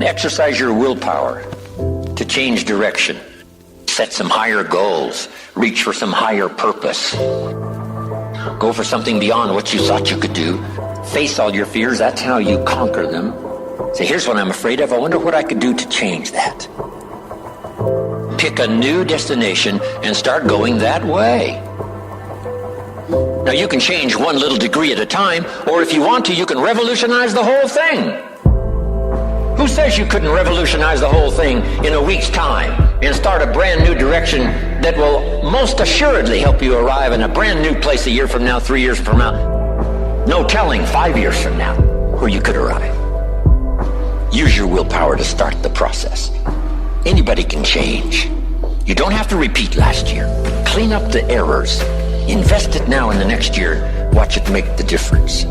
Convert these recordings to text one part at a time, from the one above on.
Exercise your willpower to change direction. Set some higher goals. Reach for some higher purpose. Go for something beyond what you thought you could do. Face all your fears. That's how you conquer them. Say, here's what I'm afraid of. I wonder what I could do to change that. Pick a new destination and start going that way. Now, you can change one little degree at a time, or if you want to, you can revolutionize the whole thing. Who says you couldn't revolutionize the whole thing in a week's time and start a brand new direction that will most assuredly help you arrive in a brand new place a year from now, 3 years from now? No telling 5 years from now where you could arrive. Use your willpower to start the process. Anybody can change. You don't have to repeat last year. Clean up the errors. Invest it now in the next year. Watch it make the difference.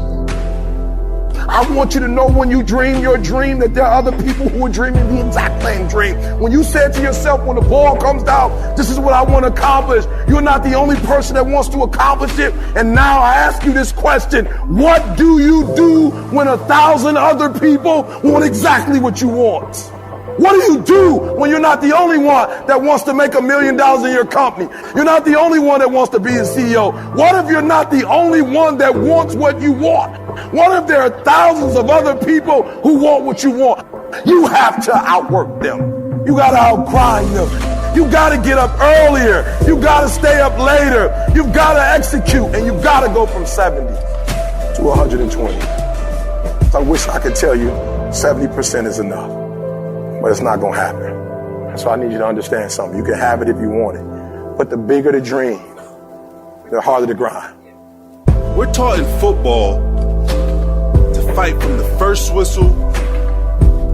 I want you to know when you dream your dream that there are other people who are dreaming the exact same dream. When you said to yourself, when the ball comes down, this is what I want to accomplish, you're not the only person that wants to accomplish it. And now I ask you this question: what do you do when 1,000 other people want exactly what you want? What do you do when you're not the only one that wants to make $1 million in your company? You're not the only one that wants to be a CEO. What if you're not the only one that wants what you want? What if there are thousands of other people who want what you want? You have to outwork them. You got to outgrind them. You got to get up earlier. You got to stay up later. You've got to execute, and you've got to go from 70 to 120. I wish I could tell you 70% is enough. But it's not going to happen. So I need you to understand something. You can have it if you want it. But the bigger the dream, the harder the grind. We're taught in football to fight from the first whistle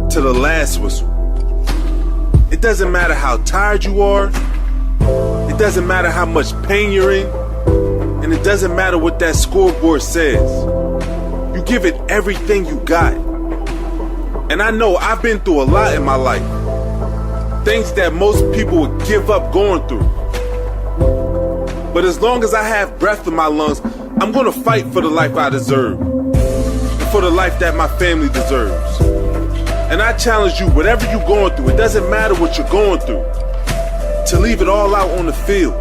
to the last whistle. It doesn't matter how tired you are. It doesn't matter how much pain you're in. And it doesn't matter what that scoreboard says. You give it everything you got. And I know I've been through a lot in my life. Things that most people would give up going through. But as long as I have breath in my lungs, I'm going to fight for the life I deserve. And for the life that my family deserves. And I challenge you, whatever you're going through, it doesn't matter what you're going through, to leave it all out on the field.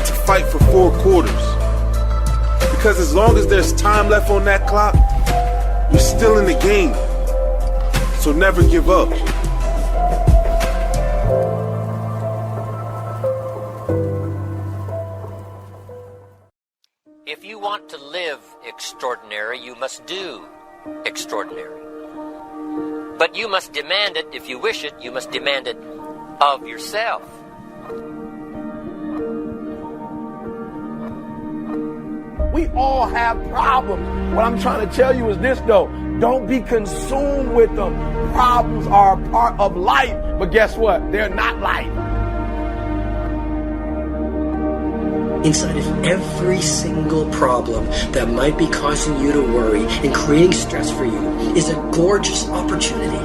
To fight for 4 quarters. Because as long as there's time left on that clock, you're still in the game. So never give up. If you want to live extraordinary, you must do extraordinary. But you must demand it. If you wish it, you must demand it of yourself. We all have problems. What I'm trying to tell you is this, though. Don't be consumed with them. Problems are a part of life, but guess what? They're not life. Inside of every single problem that might be causing you to worry and creating stress for you is a gorgeous opportunity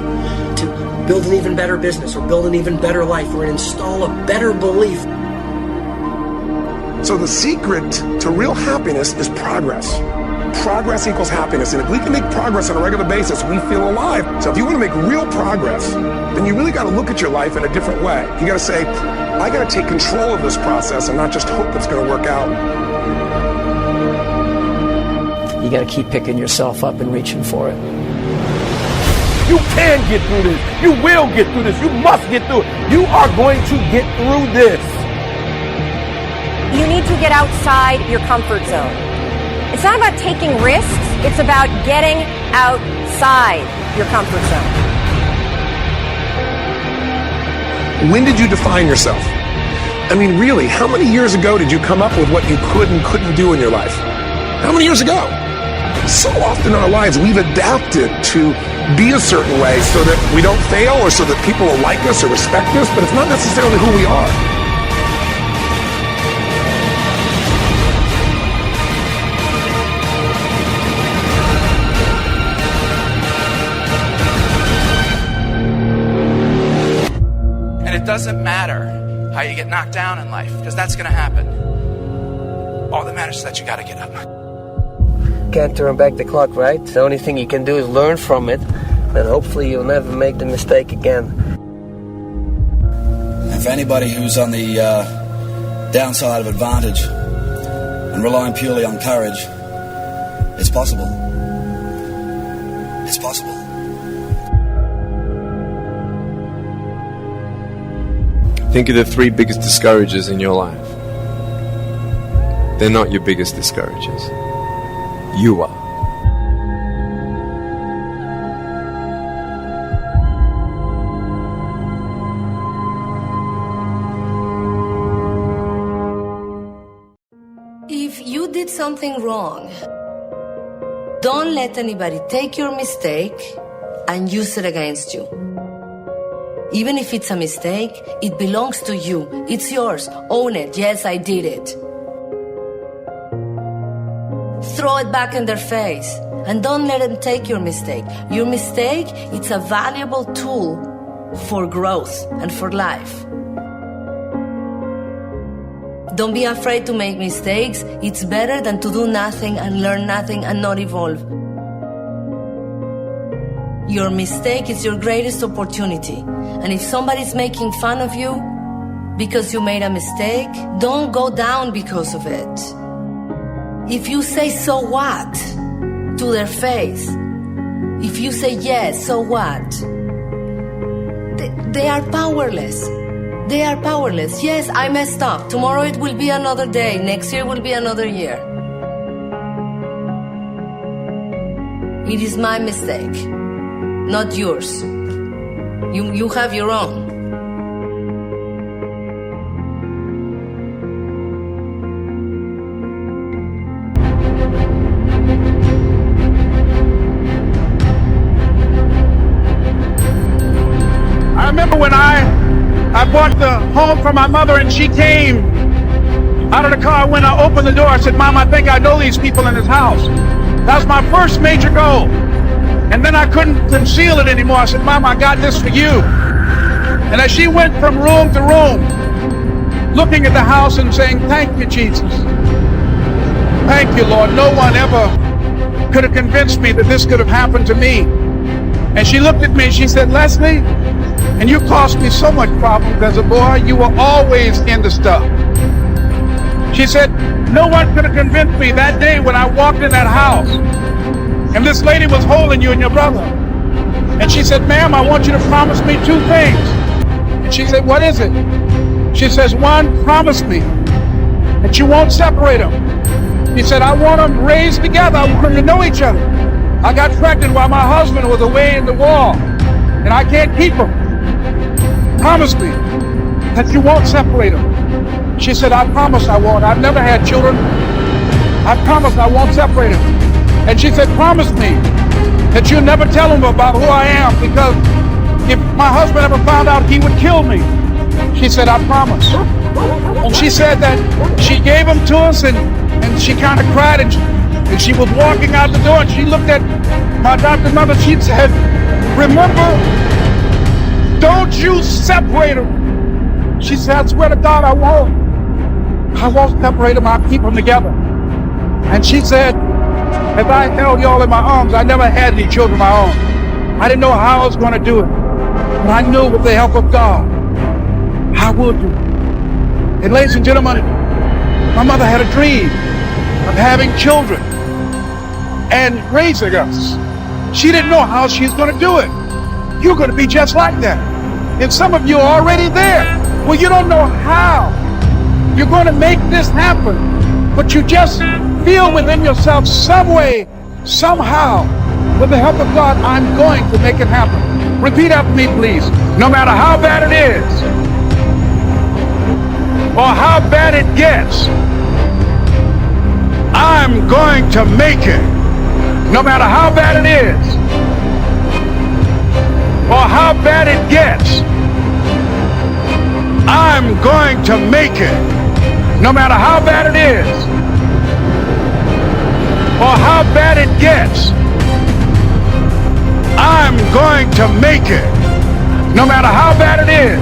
to build an even better business or build an even better life or install a better belief. So the secret to real happiness is progress. Progress equals happiness. And if we can make progress on a regular basis, we feel alive. So if you want to make real progress, then you really got to look at your life in a different way. You got to say, I got to take control of this process and not just hope it's going to work out. You got to keep picking yourself up and reaching for it. You can get through this. You will get through this. You must get through it. You are going to get through this. You need to get outside your comfort zone. It's not about taking risks. It's about getting outside your comfort zone. When did you define yourself? I mean, really, how many years ago did you come up with what you could and couldn't do in your life? How many years ago? So often in our lives, we've adapted to be a certain way so that we don't fail or so that people will like us or respect us, but it's not necessarily who we are. It doesn't matter how you get knocked down in life, because that's going to happen. All that matters is that you got to get up. Can't turn back the clock, right? The only thing you can do is learn from it and hopefully you'll never make the mistake again. And for anybody who's on the downside of advantage and relying purely on courage, it's possible. It's possible. Think of the 3 biggest discouragers in your life. They're not your biggest discouragers. You are. If you did something wrong, don't let anybody take your mistake and use it against you. Even if it's a mistake, it belongs to you. It's yours. Own it. Yes, I did it. Throw it back in their face and don't let them take your mistake. Your mistake, it's a valuable tool for growth and for life. Don't be afraid to make mistakes. It's better than to do nothing and learn nothing and not evolve. Your mistake is your greatest opportunity. And if somebody's making fun of you because you made a mistake, don't go down because of it. If you say, so what, to their face, if you say, yes, so what, they are powerless. They are powerless. Yes, I messed up. Tomorrow it will be another day. Next year will be another year. It is my mistake, not yours. You have your own. I remember when I bought the home for my mother and she came out of the car. When I opened the door, I said, Mom, I think I know these people in this house. That was my first major goal. And then I couldn't conceal it anymore. I said, Mom, I got this for you. And as she went from room to room, looking at the house and saying, thank you, Jesus. Thank you, Lord. No one ever could have convinced me that this could have happened to me. And she looked at me and she said, Leslie, and you caused me so much problems as a boy. You were always into stuff. She said, no one could have convinced me that day when I walked in that house and this lady was holding you and your brother. And she said, ma'am, I want you to promise me 2 things. And she said, what is it? She says, 1, promise me that you won't separate them. He said, I want them raised together. I want them to know each other. I got pregnant while my husband was away in the war, and I can't keep them. Promise me that you won't separate them. She said, I promise I won't. I've never had children. I promise I won't separate them. And she said, promise me that you'll never tell them about who I am, because if my husband ever found out, he would kill me. She said, I promise. And she said that she gave them to us, and she kind of cried, and she was walking out the door, and she looked at my adopted mother. She said, remember, don't you separate them. She said, I swear to God, I won't separate them. I'll keep them together. And she said, as I held y'all in my arms, I never had any children of my own. I didn't know how I was going to do it, but I knew with the help of God, I would do it. And ladies and gentlemen, my mother had a dream of having children and raising us. She didn't know how she was going to do it. You're going to be just like that. And some of you are already there. Well, you don't know how you're going to make this happen, but you just feel within yourself some way, somehow, with the help of God, I'm going to make it happen. Repeat after me, please. No matter how bad it is, or how bad it gets, I'm going to make it. No matter how bad it is, or how bad it gets, I'm going to make it. No matter how bad it is, or how bad it gets, I'm going to make it. No matter how bad it is,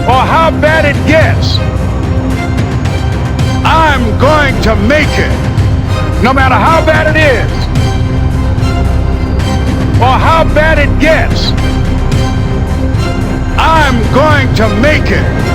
or how bad it gets, I'm going to make it. No matter how bad it is, or how bad it gets, I'm going to make it.